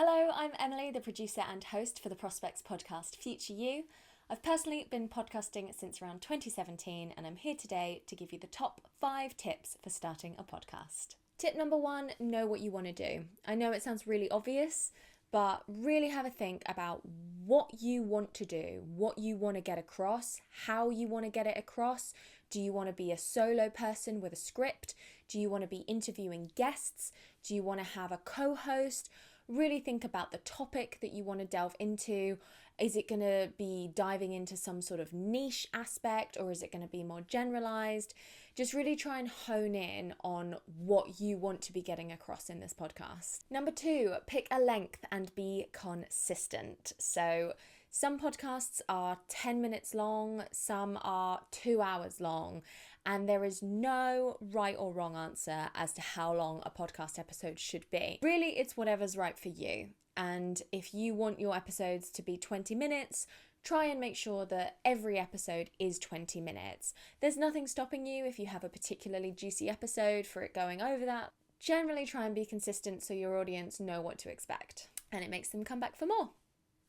Hello, I'm Emily, the producer and host for the Prospects podcast Future You. I've personally been podcasting since around 2017 and I'm here today to give you the top 5 tips for starting a podcast. Tip number 1, know what you want to do. I know it sounds really obvious, but really have a think about what you want to do, what you want to get across, how you want to get it across. Do you want to be a solo person with a script? Do you want to be interviewing guests? Do you want to have a co-host? Really think about the topic that you want to delve into. Is it going to be diving into some sort of niche aspect, or is it going to be more generalized? Just really try and hone in on what you want to be getting across in this podcast. Number 2, pick a length and be consistent. So some podcasts are 10 minutes long, some are 2 hours long, and there is no right or wrong answer as to how long a podcast episode should be. Really, it's whatever's right for you. And if you want your episodes to be 20 minutes, try and make sure that every episode is 20 minutes. There's nothing stopping you if you have a particularly juicy episode for it going over that. Generally try and be consistent so your audience know what to expect and it makes them come back for more.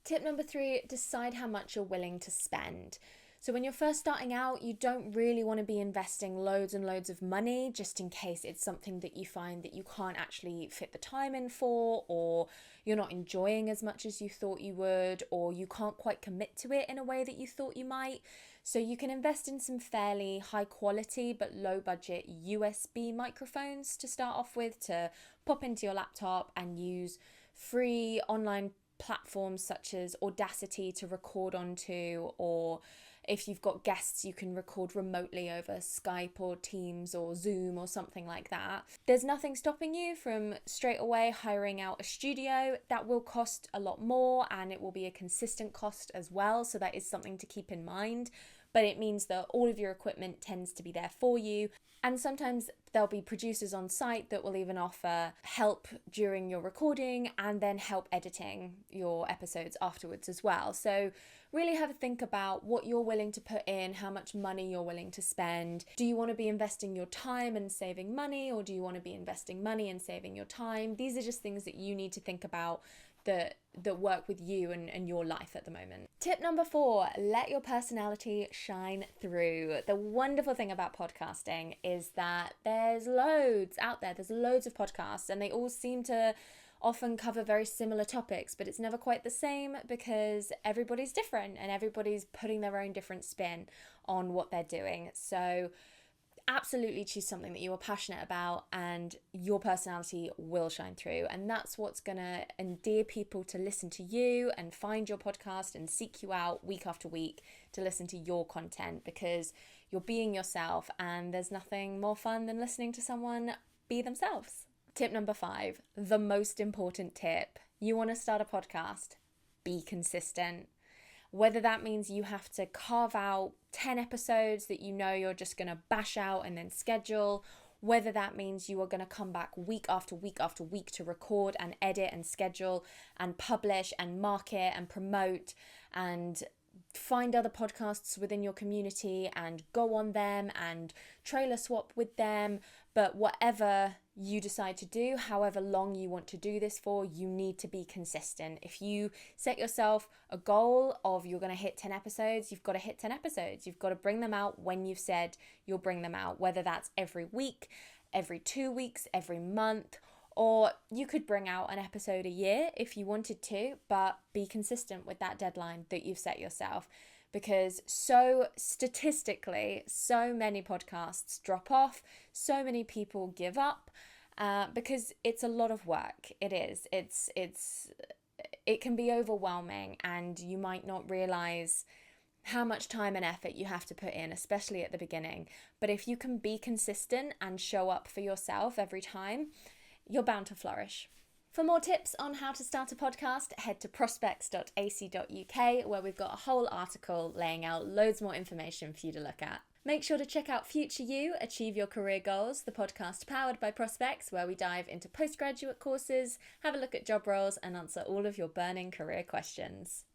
Tip number 3, decide how much you're willing to spend. So when you're first starting out, you don't really want to be investing loads and loads of money just in case it's something that you find that you can't actually fit the time in for, or you're not enjoying as much as you thought you would, or you can't quite commit to it in a way that you thought you might. So you can invest in some fairly high quality but low budget USB microphones to start off with, to pop into your laptop and use free online platforms such as Audacity to record onto, or if you've got guests, you can record remotely over Skype or Teams or Zoom or something like that. There's nothing stopping you from straight away hiring out a studio. That will cost a lot more and it will be a consistent cost as well. So that is something to keep in mind. But it means that all of your equipment tends to be there for you. And sometimes there'll be producers on site that will even offer help during your recording and then help editing your episodes afterwards as well. So really have a think about what you're willing to put in, how much money you're willing to spend. Do you want to be investing your time and saving money, or do you want to be investing money and saving your time? These are just things that you need to think about that work with you and your life at the moment. Tip number 4, let your personality shine through. The wonderful thing about podcasting is that there's loads out there. There's loads of podcasts and they all seem to often cover very similar topics, but it's never quite the same because everybody's different and everybody's putting their own different spin on what they're doing. So absolutely choose something that you are passionate about and your personality will shine through, and that's what's gonna endear people to listen to you and find your podcast and seek you out week after week to listen to your content, because you're being yourself and there's nothing more fun than listening to someone be themselves. Tip number 5, the most important tip. You want to start a podcast, be consistent. Whether that means you have to carve out 10 episodes that you know you're just going to bash out and then schedule, whether that means you are going to come back week after week after week to record and edit and schedule and publish and market and promote and find other podcasts within your community and go on them and trailer swap with them. But whatever you decide to do, however long you want to do this for, you need to be consistent. If you set yourself a goal of you're going to hit 10 episodes, you've got to hit 10 episodes. You've got to bring them out when you've said you'll bring them out, whether that's every week, every 2 weeks, every month, or you could bring out an episode a year if you wanted to, but be consistent with that deadline that you've set yourself. Because so statistically, so many podcasts drop off, so many people give up, because it's a lot of work. It is. It can be overwhelming, and you might not realize how much time and effort you have to put in, especially at the beginning. But if you can be consistent and show up for yourself every time, you're bound to flourish. For more tips on how to start a podcast, head to prospects.ac.uk, where we've got a whole article laying out loads more information for you to look at. Make sure to check out Future You, Achieve Your Career Goals, the podcast powered by Prospects, where we dive into postgraduate courses, have a look at job roles, and answer all of your burning career questions.